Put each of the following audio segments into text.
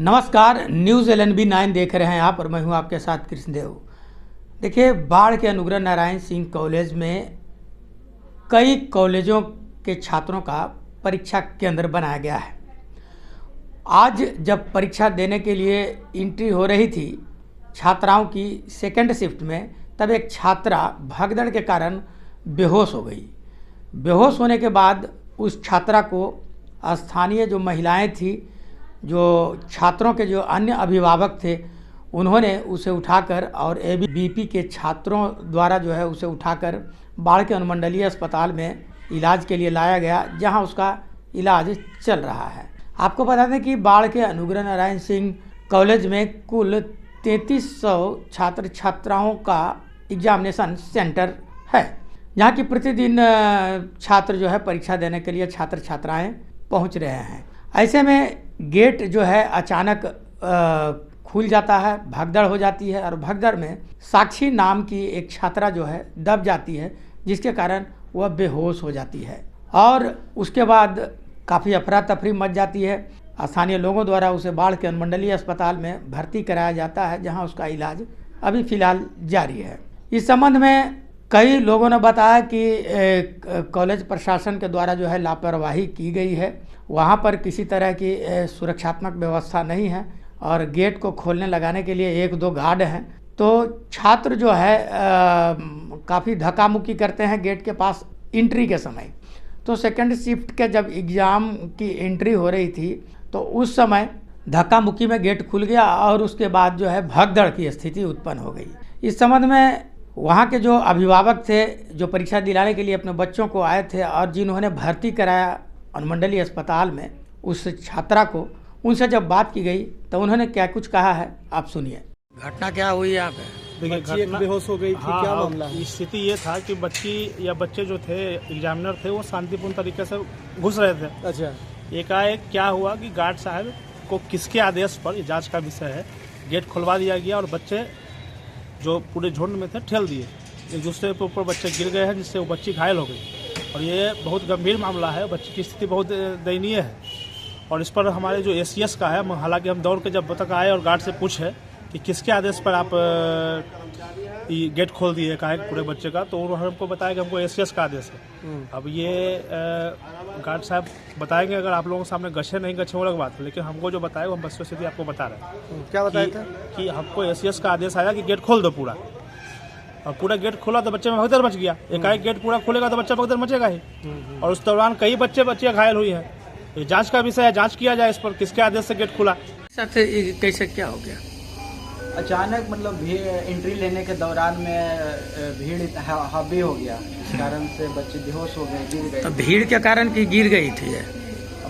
नमस्कार, news LNB 9 देख रहे हैं आप और मैं हूं आपके साथ कृष्णदेव। देखिए, बाढ़ के अनुग्रह नारायण सिंह कॉलेज में कई कॉलेजों के छात्रों का परीक्षा केंद्र बनाया गया है। आज जब परीक्षा देने के लिए एंट्री हो रही थी छात्राओं की सेकंड शिफ्ट में, तब एक छात्रा भगदड़ के कारण बेहोश हो गई। बेहोश होने के बाद उस छात्रा को स्थानीय जो महिलाएं थी, जो छात्रों के जो अन्य अभिभावक थे, उन्होंने उसे उठाकर और ABVP के छात्रों द्वारा जो है उसे उठाकर बाढ़ के अनुमंडलीय अस्पताल में इलाज के लिए लाया गया, जहां उसका इलाज चल रहा है। आपको बता दें कि बाढ़ के अनुग्रह नारायण सिंह कॉलेज में कुल 3300 छात्र छात्राओं का एग्जामिनेशन सेंटर है, जहाँ की प्रतिदिन छात्र जो है परीक्षा देने के लिए छात्र छात्राएं पहुँच रहे हैं। ऐसे में गेट जो है अचानक खुल जाता है, भगदड़ हो जाती है और भगदड़ में साक्षी नाम की एक छात्रा जो है दब जाती है, जिसके कारण वह बेहोश हो जाती है और उसके बाद काफ़ी अफरा तफरी मच जाती है। स्थानीय लोगों द्वारा उसे बाढ़ के अनुमंडलीय अस्पताल में भर्ती कराया जाता है, जहां उसका इलाज अभी फ़िलहाल जारी है। इस संबंध में कई लोगों ने बताया कि कॉलेज प्रशासन के द्वारा जो है लापरवाही की गई है। वहाँ पर किसी तरह की सुरक्षात्मक व्यवस्था नहीं है और गेट को खोलने लगाने के लिए 1-2 गार्ड हैं। तो छात्र जो है काफ़ी धक्का मुक्की करते हैं गेट के पास एंट्री के समय। तो सेकंड शिफ्ट के जब एग्ज़ाम की एंट्री हो रही थी, तो उस समय धक्का मुक्की में गेट खुल गया और उसके बाद जो है भगदड़ की स्थिति उत्पन्न हो गई। इस संबंध में वहाँ के जो अभिभावक थे, जो परीक्षा दिलाने के लिए अपने बच्चों को आए थे और जिन्होंने भर्ती कराया अनुमंडलीय अस्पताल में उस छात्रा को, उनसे जब बात की गई तो उन्होंने क्या कुछ कहा है, आप सुनिए। घटना क्या हुई यहाँ पे? देखिए, घटना बेहोश हो गई थी। क्या मामला है? स्थिति ये था कि बच्चे जो थे एग्जामिनर थे, वो शांतिपूर्ण तरीके से घुस रहे थे। अच्छा। एकाएक क्या हुआ कि गार्ड साहब को किसके आदेश पर, ये जांच का विषय है, गेट खुलवा दिया गया और बच्चे जो पूरे झुंड में थे ठेल दिए। एक दूसरे के ऊपर बच्चे गिर गए हैं, जिससे वो बच्ची घायल हो गई और ये बहुत गंभीर मामला है। बच्ची की स्थिति बहुत दयनीय है और इस पर हमारे जो ACS का है, हालांकि हम दौड़ के जब तक आए और गार्ड से पूछे कि किसके आदेश पर आप ये गेट खोल दिए एकाएक पूरे बच्चे का, तो उन्होंने हमको बताया कि हमको ACS का आदेश है। अब ये गार्ड साहब बताएंगे, अगर आप लोगों के सामने गछे नहीं गछे वो अलग बात है, लेकिन हमको जो बताया वो हम वस्तुस्थिति आपको बता रहे हैं। क्या बताया था? कि हमको ACS का आदेश आया कि गेट खोल दो पूरा, और पूरा गेट खोला तो बच्चे में भगदड़ मच गया। एकाएक गेट पूरा खोलेगा तो बच्चा भगदड़ मचेगा ही, और उस दौरान कई बच्चे घायल हुई हैं। ये जांच का विषय है, जांच किया जाए इस पर किसके आदेश से गेट खुला। कैसे क्या हो गया? अचानक मतलब एंट्री लेने के दौरान में भीड़ हावी हो गया, इस कारण से बच्चे बेहोश हो गए, गिर गए। तो भीड़ के कारण की गिर गई थी ये?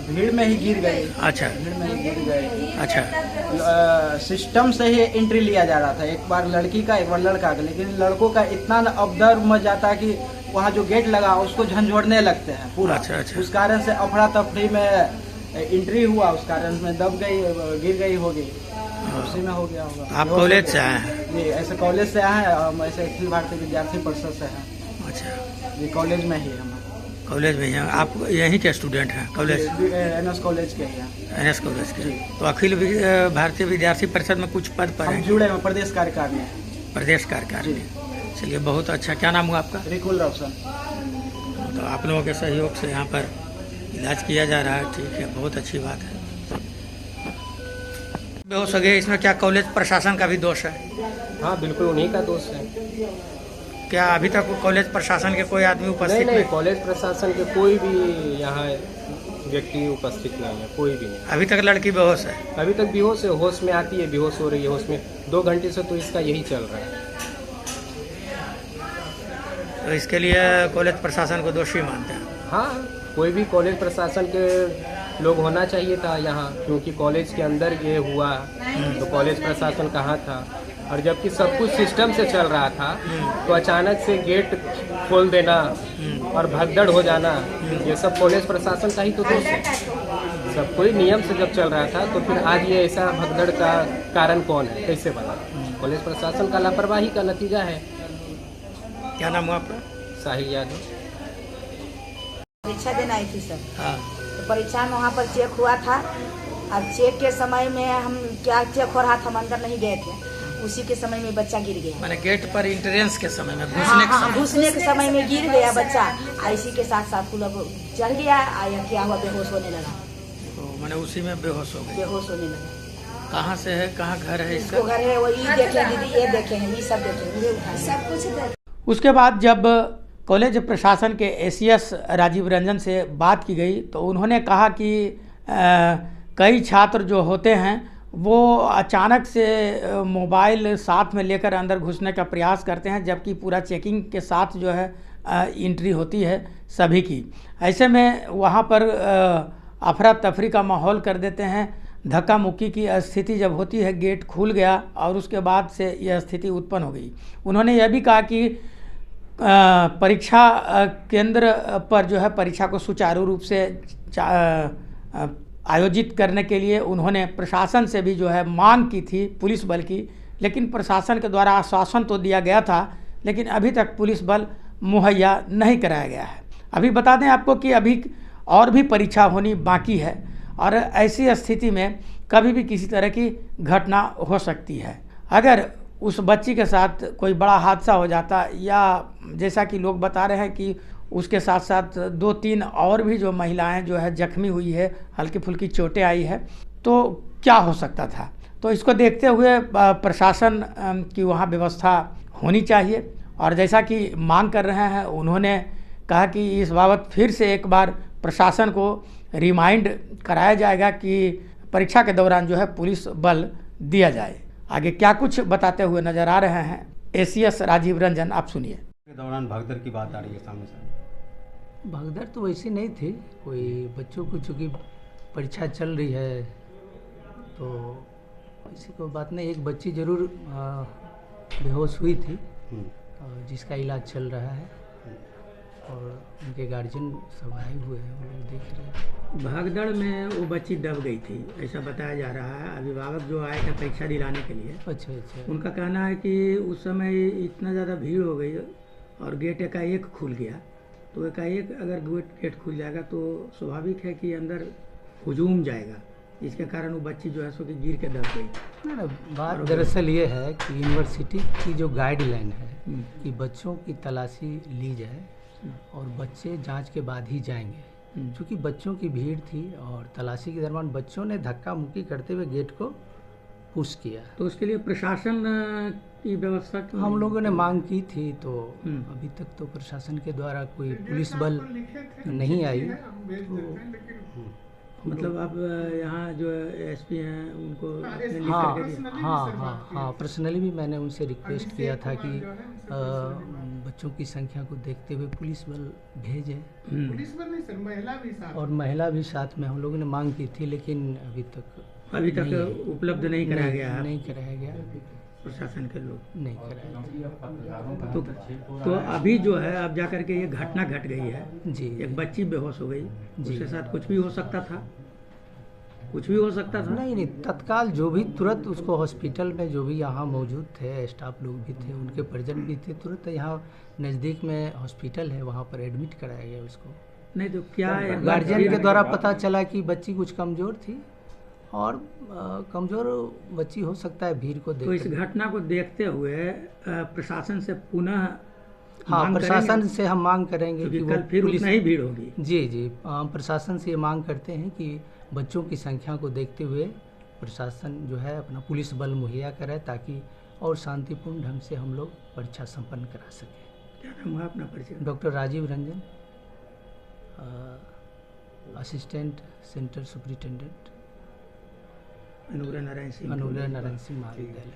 भीड़ में ही गिर गए। अच्छा। भीड़ में ही गिर गए। अच्छा। सिस्टम से ही एंट्री लिया जा रहा था, एक बार लड़की का एक बार लड़का का, लेकिन लड़कों का इतना अवदर मच जाता है कि वहाँ जो गेट लगा उसको झंझोड़ने लगते हैं पूरा। अच्छा। उस कारण से अफरा तफरी में एंट्री हुआ, उस कारण में दब गई, गिर गई होगी, उसी में हो गया होगा। आप कॉलेज से आए हैं? जी, ऐसे कॉलेज से आए हैं, हम ऐसे अखिल भारतीय विद्यार्थी परिषद से हैं। अच्छा। जी, कॉलेज में ही हम कॉलेज में हैं आप? यहीं के स्टूडेंट हैं? कॉलेज NS कॉलेज के हैं। NS कॉलेज के। तो अखिल भारतीय विद्यार्थी परिषद में कुछ पद पर हम जुड़े हैं, प्रदेश कार्यकारिणी में। प्रदेश कार्यकारिणी, चलिए बहुत अच्छा। क्या नाम हुआ आपका? रिकुल रोशन। तो आप लोगों के सहयोग से यहाँ पर इलाज किया जा रहा है, ठीक है, बहुत अच्छी बात है। बेहोश हो गए, इसमें क्या कॉलेज प्रशासन का भी दोष है? हाँ, बिल्कुल उन्हीं का दोष है। क्या अभी तक कॉलेज प्रशासन के कोई आदमी उपस्थित नहीं, कॉलेज प्रशासन के कोई भी यहाँ व्यक्ति उपस्थित नहीं है, कोई भी नहीं। अभी तक लड़की बेहोश है? अभी तक बेहोश है, होश में आती है, बेहोश हो रही है, होश में 2 घंटे से तो इसका यही चल रहा है। तो इसके लिए कॉलेज प्रशासन को दोषी मानते हैं? हाँ, कोई भी कॉलेज प्रशासन के लोग होना चाहिए था यहाँ, क्योंकि कॉलेज के अंदर ये हुआ तो कॉलेज प्रशासन कहाँ था? और जबकि सब कुछ सिस्टम से चल रहा था, तो अचानक से गेट खोल देना और भगदड़ हो जाना, ये सब कॉलेज प्रशासन का ही तो दोष है। सब कोई नियम से जब चल रहा था, तो फिर आज ये ऐसा भगदड़ का कारण कौन है, कैसे बना? कॉलेज प्रशासन का लापरवाही का नतीजा है। क्या नाम हुआ आपका? साहिल यादव। परीक्षा देने आई थी सर। हाँ। तो परीक्षा में वहाँ पर चेक हुआ था अब चेक के समय में हम क्या चेक हो रहा था, हम अंदर नहीं गए थे, उसी के समय में बच्चा गिर गया। मैंने गेट पर इंट्रेंस के समय में घुसने के समय में गिर गया बच्चा, इसी के साथ साथ लोग चढ़ गया, आया क्या हुआ, बेहोश होने लगा। तो मैंने उसी में बेहोश हो गई। बेहोश होने लगा। कहाँ से है, कहाँ घर है इसका? इसको घर है वही देखे दीदी, ये देखे हैं, ये सब देखे, सब कुछ। उसके बाद जब कॉलेज प्रशासन के एसीएस राजीव रंजन से बात की गई तो उन्होंने कहा कि कई छात्र जो होते हैं वो अचानक से मोबाइल साथ में लेकर अंदर घुसने का प्रयास करते हैं, जबकि पूरा चेकिंग के साथ जो है एंट्री होती है सभी की। ऐसे में वहाँ पर अफरा तफरी का माहौल कर देते हैं। धक्का मुक्की की स्थिति जब होती है, गेट खुल गया और उसके बाद से यह स्थिति उत्पन्न हो गई। उन्होंने यह भी कहा कि परीक्षा केंद्र पर जो है परीक्षा को सुचारू रूप से आयोजित करने के लिए उन्होंने प्रशासन से भी जो है मांग की थी, पुलिस बल की, लेकिन प्रशासन के द्वारा आश्वासन तो दिया गया था, लेकिन अभी तक पुलिस बल मुहैया नहीं कराया गया है। अभी बता दें आपको कि अभी और भी परीक्षा होनी बाकी है और ऐसी स्थिति में कभी भी किसी तरह की घटना हो सकती है। अगर उस बच्ची के साथ कोई बड़ा हादसा हो जाता या जैसा कि लोग बता रहे हैं कि उसके साथ साथ 2-3 और भी जो महिलाएं जो है जख्मी हुई है, हल्की फुल्की चोटें आई है, तो क्या हो सकता था। तो इसको देखते हुए प्रशासन की वहाँ व्यवस्था होनी चाहिए और जैसा कि मांग कर रहे हैं, उन्होंने कहा कि इस बाबत फिर से एक बार प्रशासन को रिमाइंड कराया जाएगा कि परीक्षा के दौरान जो है पुलिस बल दिया जाए। आगे क्या कुछ बताते हुए नजर आ रहे हैं एसीएस राजीव रंजन, आप सुनिए। के दौरान भगदड़ की बात आ रही है सामने से। भगदड़ तो वैसी नहीं थी, कोई बच्चों को चूँकि परीक्षा चल रही है तो ऐसी कोई बात नहीं। एक बच्ची जरूर बेहोश हुई थी जिसका इलाज चल रहा है और उनके गार्जियन सब आए हुए हैं, वो लोग देख रहे हैं। भगदड़ में वो बच्ची दब गई थी ऐसा बताया जा रहा है। अभिभावक जो आए थे परीक्षा दिलाने के लिए, अच्छा, उनका कहना है कि उस समय इतना ज़्यादा भीड़ हो गई और गेट एकाएक खुल गया, तो एकाएक अगर गेट खुल जाएगा तो स्वाभाविक है कि अंदर हुजूम जाएगा, जिसके कारण वो बच्ची जो है सो कि गिर के दब गई। ना बात दरअसल ये है कि यूनिवर्सिटी की जो गाइडलाइन है कि बच्चों की तलाशी ली जाए और बच्चे जांच के बाद ही जाएंगे। क्योंकि बच्चों की भीड़ थी और तलाशी के दौरान बच्चों ने धक्का मुक्की करते हुए गेट को पुश किया, तो उसके लिए प्रशासन की व्यवस्था हम लोगों ने मांग की थी। तो अभी तक तो प्रशासन के द्वारा कोई पुलिस बल नहीं आई, तो मतलब अब यहाँ जो एसपी हैं उनको आपने लिख करके दिया? हाँ, पर्सनली भी मैंने उनसे रिक्वेस्ट किया था कि बच्चों की संख्या को देखते हुए पुलिस बल भेजें। पुलिस बल नहीं सर, महिला भी साथ, और महिला भी साथ में हम लोगों ने मांग की थी, लेकिन अभी तक उपलब्ध नहीं कराया गया है। नहीं कराया गया, प्रशासन के लोग नहीं कराया। तो अभी जो है अब जा करके ये घटना घट गई है जी, एक बच्ची बेहोश हो गई, जी, उसके साथ कुछ भी हो सकता था, कुछ भी हो सकता था। नहीं, तत्काल जो भी तुरंत उसको हॉस्पिटल में जो भी यहाँ मौजूद थे, स्टाफ लोग भी थे, उनके परिजन भी थे, तुरंत यहाँ नज़दीक में हॉस्पिटल है, वहाँ पर एडमिट कराया गया उसको। नहीं तो क्या गार्जियन के द्वारा पता चला कि बच्ची कुछ कमज़ोर थी और कमज़ोर बच्ची हो सकता है भीड़ को देख। तो इस घटना को देखते हुए प्रशासन से पुनः प्रशासन से हम मांग करेंगे कि कल फिर उतना ही भीड़ होगी। जी, हम प्रशासन से ये मांग करते हैं कि बच्चों की संख्या को देखते हुए प्रशासन जो है अपना पुलिस बल मुहैया करे, ताकि और शांतिपूर्ण ढंग से हम लोग परीक्षा संपन्न करा सकें। क्या नाम है अपना परिचय? Doctor Rajeev Ranjan, assistant centre superintendent, Anugrah Narayan Singh अनुग्रह नारायण सिंह महाविद्यालय।